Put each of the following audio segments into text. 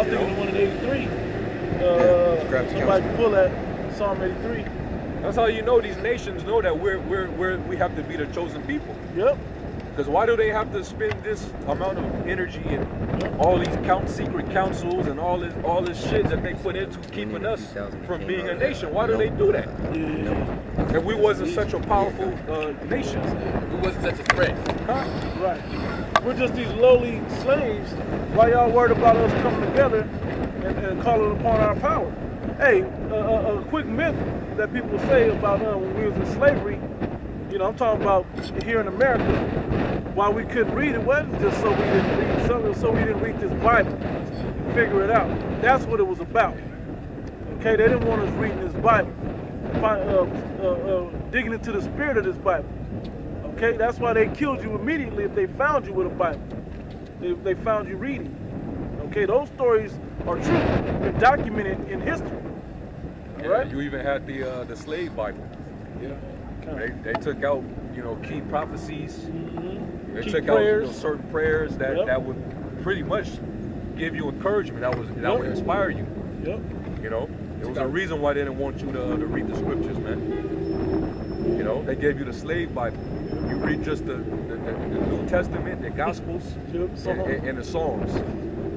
was thinking of one in 83. Somebody pull that Psalm 83. That's how you know these nations know that we have to be the chosen people. Yep. Because why do they have to spend this amount of energy and all these secret councils and all this shit that they put into keeping us from being a nation? Why do they do that? Yeah. If we wasn't such a powerful nation, we wasn't such a threat. Huh? Right. We're just these lowly slaves. Why y'all worried about us coming together and calling upon our power? Hey, a quick myth that people say about when we was in slavery, you know, I'm talking about here in America, why we couldn't read it wasn't just so we didn't read something, so we didn't read this Bible and figure it out. That's what it was about. Okay, they didn't want us reading this Bible, digging into the spirit of this Bible. Okay, that's why they killed you immediately if they found you with a Bible. They found you reading. Okay, those stories are true. They're documented in history. All right? You even had the slave Bible. Yeah. They took out, you know, key prophecies. Mm-hmm. They Key took prayers. out, you know, certain prayers that would pretty much give you encouragement. That would inspire you. Yep. You know, there was a reason why they didn't want you to read the scriptures, man. You know, they gave you the slave Bible. You read just the New Testament, the Gospels, and the Psalms.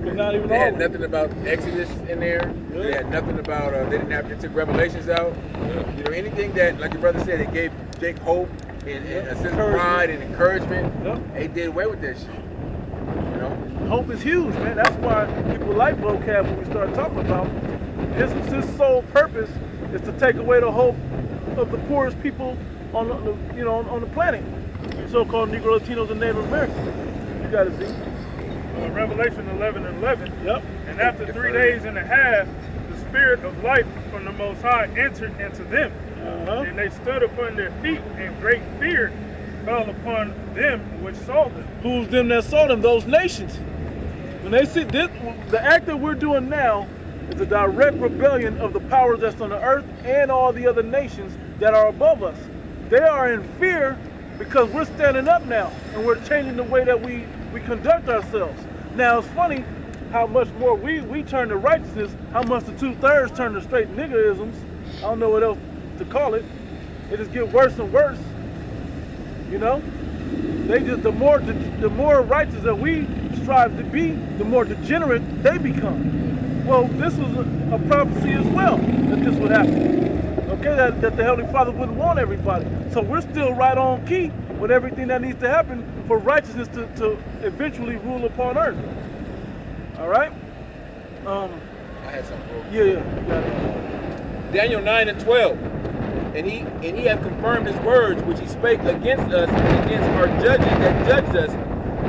Not even they had nothing about Exodus in there. Yeah. They had nothing about, they took Revelations out. Yeah. You know, anything that, like your brother said, it gave Jake hope and a sense of pride and encouragement. Yep. They did away with that shit. You know? Hope is huge, man. That's why people like vocab when we start talking about his sole purpose is to take away the hope of the poorest people on the planet. So-called Negro, Latinos, and Native Americans. You got to see. Revelation 11:11. Yep. And after 3 days and a half, the Spirit of life from the Most High entered into them. And they stood upon their feet, and great fear fell upon them which saw them. Who's them that saw them? Those nations. When they see this, the act that we're doing now is a direct rebellion of the powers that's on the earth and all the other nations that are above us. They are in fear because we're standing up now and we're changing the way that we conduct ourselves. Now it's funny how much more we turn to righteousness, how much the 2/3 turn to straight niggerisms. I don't know what else to call it. It just get worse and worse. You know? They just the more righteous that we strive to be, the more degenerate they become. Well, this was a prophecy as well that this would happen. Okay, that the Heavenly Father wouldn't want everybody. So we're still right on key with everything that needs to happen for righteousness to eventually rule upon earth. All right? I had something, bro. Yeah, you got it. Daniel 9:12. And he hath confirmed his words which he spake against us and against our judges that judged us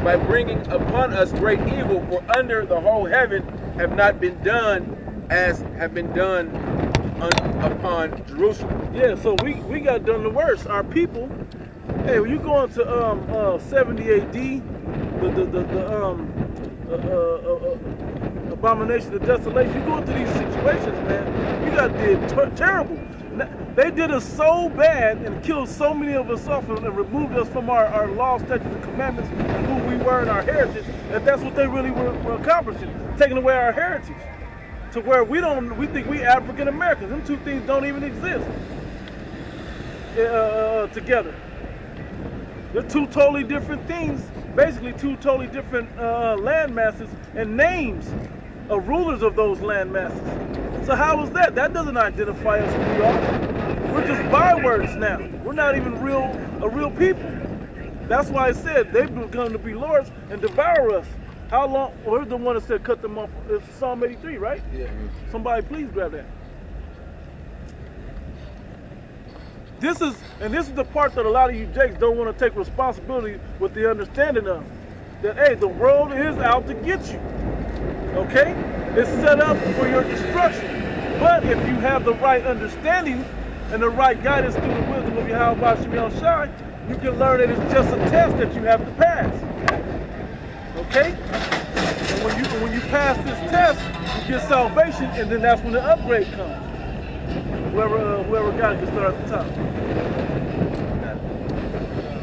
by bringing upon us great evil, for under the whole heaven have not been done as have been done upon Jerusalem. Yeah, so we got done the worst. Our people, hey, when you go into 70 AD, the abomination of desolation, you go into these situations, man, you got did terrible. They did us so bad and killed so many of us off and removed us from our laws, statutes, and commandments and who we were and our heritage, that's what they really were accomplishing, taking away our heritage. To where we think we African Americans. Them two things don't even exist together. They're two totally different things, basically two totally different land masses and names of rulers of those land masses. So how is that? That doesn't identify us who we are. We're just bywords now. We're not even a real people. That's why I said they've begun to be lords and devour us. How long? Well, here's the one that said cut them off. It's Psalm 83, right? Yeah. Somebody please grab that. This is the part that a lot of you jakes don't want to take responsibility with the understanding of. That, hey, the world is out to get you. Okay? It's set up for your destruction. But if you have the right understanding and the right guidance through the wisdom of Yahweh Shem Shai, you can learn that it's just a test that you have to pass. Okay? And when you pass this test, you get salvation, and then that's when the upgrade comes. Whoever got it can start at the top.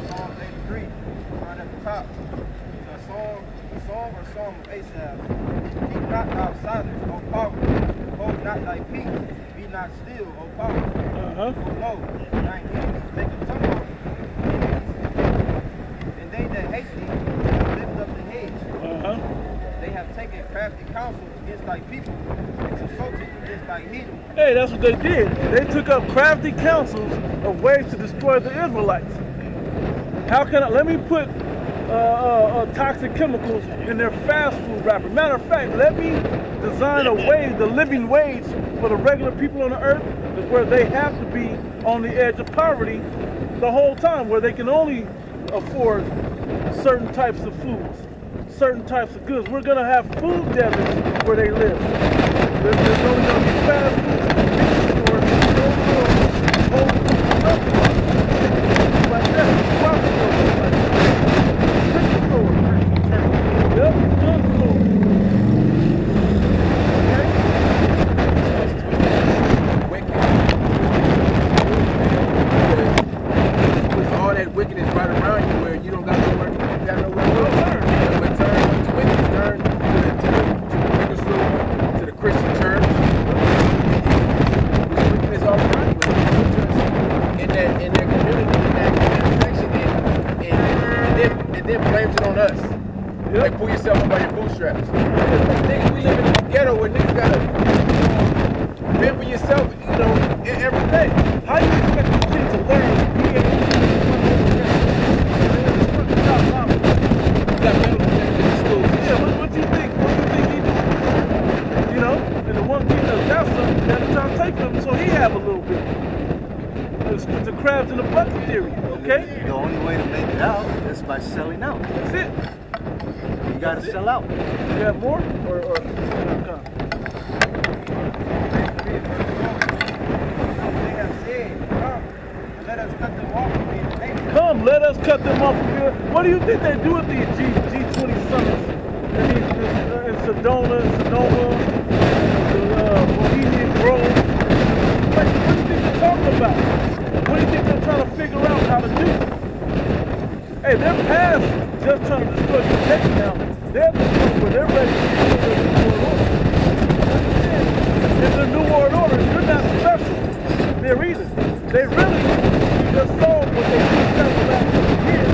Psalm 83, right at the top. It's a song or psalm of Asaph. Keep not not outsiders, O power. Hold not thy peace. Be not still, O power. For lo, thine enemies make a tumult. And they that hate thee lift up the hedge. They have taken crafty counsel against thy people and consulted against thy heathen. Hey, that's what they did. They took up crafty counsels of ways to destroy the Israelites. How can I? Let me put toxic chemicals in their fast food wrapper. Matter of fact, let me design a wage, the living wage for the regular people on the earth, is where they have to be on the edge of poverty the whole time, where they can only afford certain types of foods, certain types of goods. We're gonna have food deserts where they live. There's only gonna be fast food stores, like that, crop stores, like that. Yep, gun store. With all that wickedness right around you, where you don't got nowhere to go. When turn wickedness turn to the liquor store, to the Christian church. There's wickedness all around you. In their community, in that section, and then blames it on us. Yep. Like pull yourself up by your bootstraps. Niggas, we live in a ghetto where niggas gotta fend for yourself, every day. How do you expect the kid to learn? You got mental protection in school. Yeah, what you think? What you think he do? And the one kid that's got something, that'll try to take from him, so he have a little bit. It's the crabs in the bucket theory, okay? The only way to make it out is by selling out. That's it. You gotta sell out. You have more? Or They have said, come, let us cut them off from being taken. come, let us cut them off from here. What do you think they do at these G20 summits? In Sedona, Bohemian Grove. What do you think they're talking about? What do you think they're trying to figure out how to do? Hey, they're past just trying to destroy the state now. They're at the point where they're ready to destroy the New World Order. In the New World Order, you're not special. They're either. They really just solved what they pushed out the last couple of years.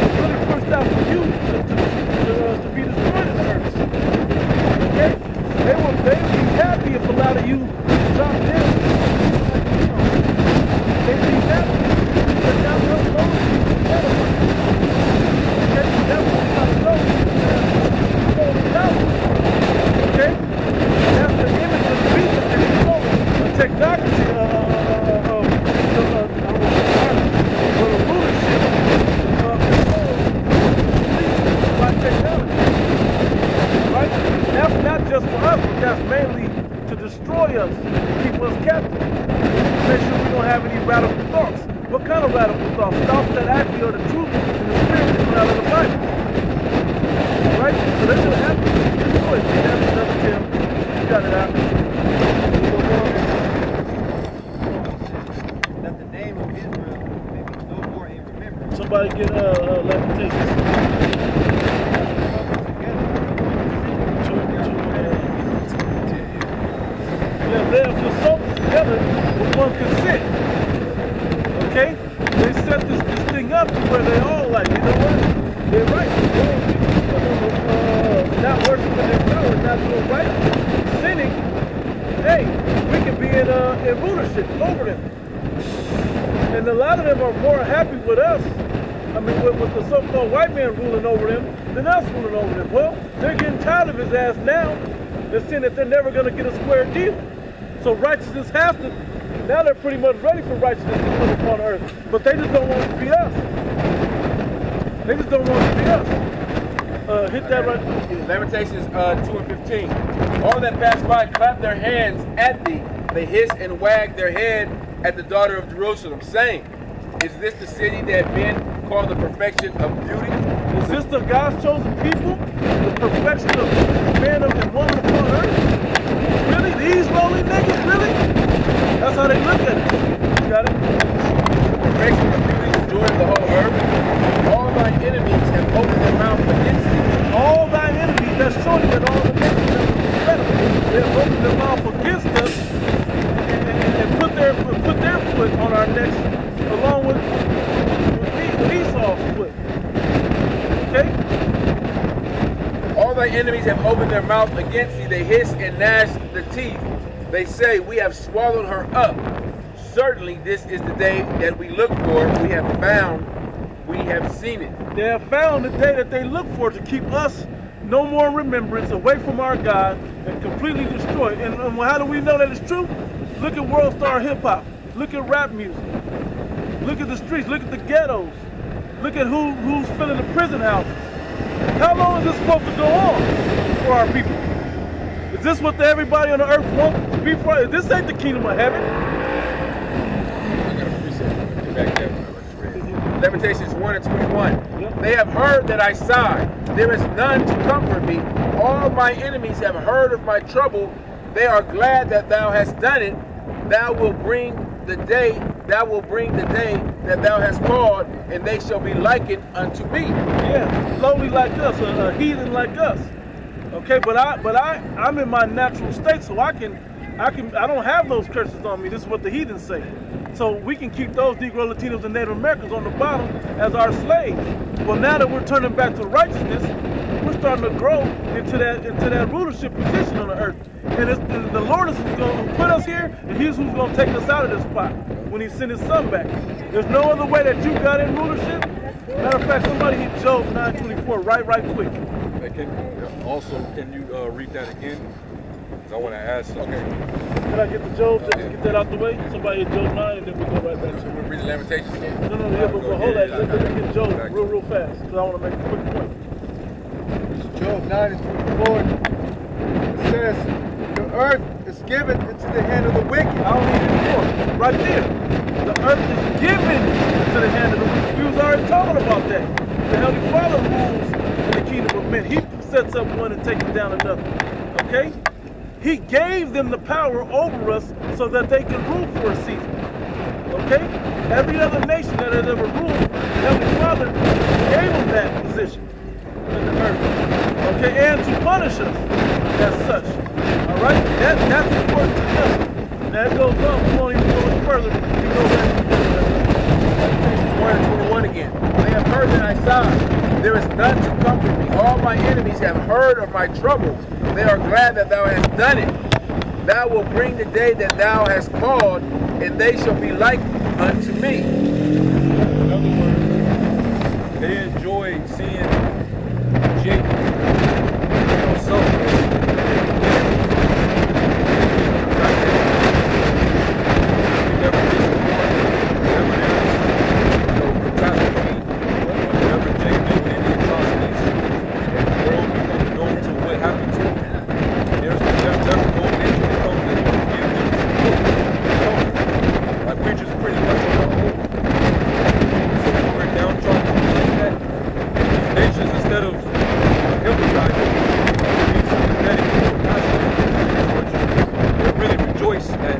They really pushed out for you to be destroyed in the earth. Okay? They'd be happy if a lot of you dropped in. They'd be happy. But now they'll go okay? That's the image of the beast that they call a technocracy, by technology. Right? That's not just for us, but that's mainly to destroy us, keep us captive. Make sure we don't have any radical thoughts. What kind of radical thoughts? Thoughts that actually are the truth and the spirit coming out of the Bible. Right? So they're going to have to destroy it. That's another Tim. You got it out. That the name of Israel may be no more in remembrance. Somebody get Lamentations. Yeah, they have consulted together with one consent. Okay? They set this thing up to where they all like, you know what? They're right. Not worshiping their power, not doing right, sinning. Hey, we can be in rulership over them. And a lot of them are more happy with us, with the so-called white man ruling over them, than us ruling over them. Well, they're getting tired of his ass now. They're saying that they're never going to get a square deal. So righteousness has to, now they're pretty much ready for righteousness to come upon earth. But they just don't want it to be us. They just don't want it to be us. Hit that right. Lamentations 2 and 15. All that pass by clap their hands at thee. They hiss and wag their head at the daughter of Jerusalem, saying, is this the city that men call the perfection of beauty? Is this the God's chosen people? The perfection of man and woman upon earth? Really? These lowly niggas? Really? That's how they look at it. You got it? Perfection of beauty, the joy of the whole earth. All thine enemies have opened their mouth against thee. All thine enemies, that's showing that all the niggas open their mouth against us and put their foot on our necks along with Esau's foot. Okay? All thy enemies have opened their mouth against thee. They hiss and gnash the teeth. They say, we have swallowed her up. Certainly this is the day that we look for. We have found, we have seen it. They have found the day that they look for to keep us no more in remembrance, away from our God, and completely destroyed. And how do we know that it's true? Look at world star hip hop. Look at rap music. Look at the streets. Look at the ghettos. Look at who's filling the prison houses. How long is this supposed to go on for our people? Is this what everybody on the earth wants to be for? This ain't the kingdom of heaven. I got a precept. Get back there. Lamentations 1 and 21. They have heard that I sigh. There is none to comfort me. All my enemies have heard of my trouble. They are glad that thou hast done it. Thou will bring the day that thou hast called, and they shall be likened unto me. Yeah, lowly like us, a heathen like us. Okay, but I'm in my natural state, so I don't have those curses on me. This is what the heathens say. So we can keep those Negro, Latinos, and Native Americans on the bottom as our slaves. Well, now that we're turning back to righteousness, we're starting to grow into that rulership position on the earth. And the Lord is going to put us here, and He's who's going to take us out of this spot when He sent His Son back. There's no other way that you got in rulership. Matter of fact, somebody hit Job 9:24 right quick. Hey, can you read that again? I want to ask something. Okay. Can I get the Job just to get that out the way? Somebody hit Job 9 and then we go right back to So it. we'll read the Lamentations again. No, yeah, but hold that. Let's get Job real fast because I want to make a quick point. Job 9 and 24. It says, the earth is given into the hand of the wicked. I don't need any more. Right there. The earth is given into the hand of the wicked. We was already talking about that. The Heavenly Father rules in the kingdom of men. He sets up one and takes down another. Okay? He gave them the power over us so that they can rule for a season. Okay? Every other nation that has ever ruled, the Heavenly Father gave them that position in the earth. Okay? And to punish us as such. Alright? That's important to know. Now it goes on, we won't even go any further. We go back to Lamentations 1 and 21 again. They have heard that I sigh. There is none to comfort me. All my enemies have heard of my trouble. They are glad that thou hast done it. Thou wilt bring the day that thou hast called, and they shall be like unto me. In other words, they enjoy seeing Jake suffer.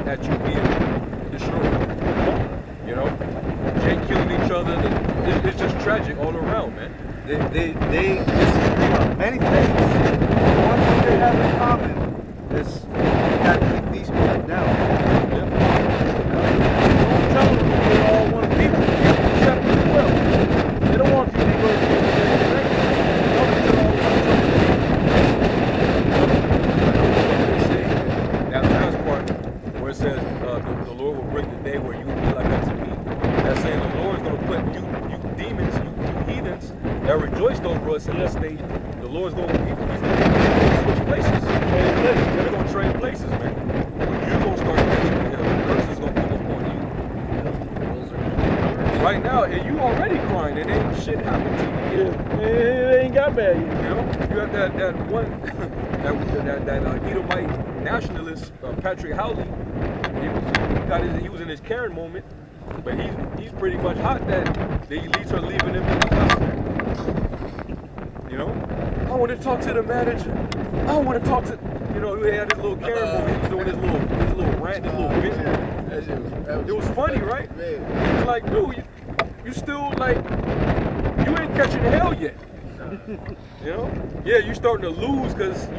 At you being destroyed, you know, Jake killing each other. It's just tragic all around, man. They disagree on many things. One thing they have in common is you gotta keep these people down. Don't tell them we're all one people. Accept as well. They don't want you to go to that last part where it says the Lord will bring the day where you will be like unto me. That's saying the Lord is going to put you demons, you heathens that rejoiced over us in this state. The Lord's going to switch places. They're going to trade places, man. You're going to start the curse is going to come upon you. Right now, and you already crying, and ain't shit happened to you. It ain't got bad yet. You know, you got that one, that Edomite nationalist, Patrick Howley. He was in his Karen moment, but he's pretty much hot that the elites are leaving him in the house. You know, I want to talk to the manager. I want to talk to, you know, he had his little Karen moment. He was doing his little rant, his little bit. It was funny, right? It's like, dude, you still like, you ain't catching hell yet. You know? Yeah, you starting to lose because you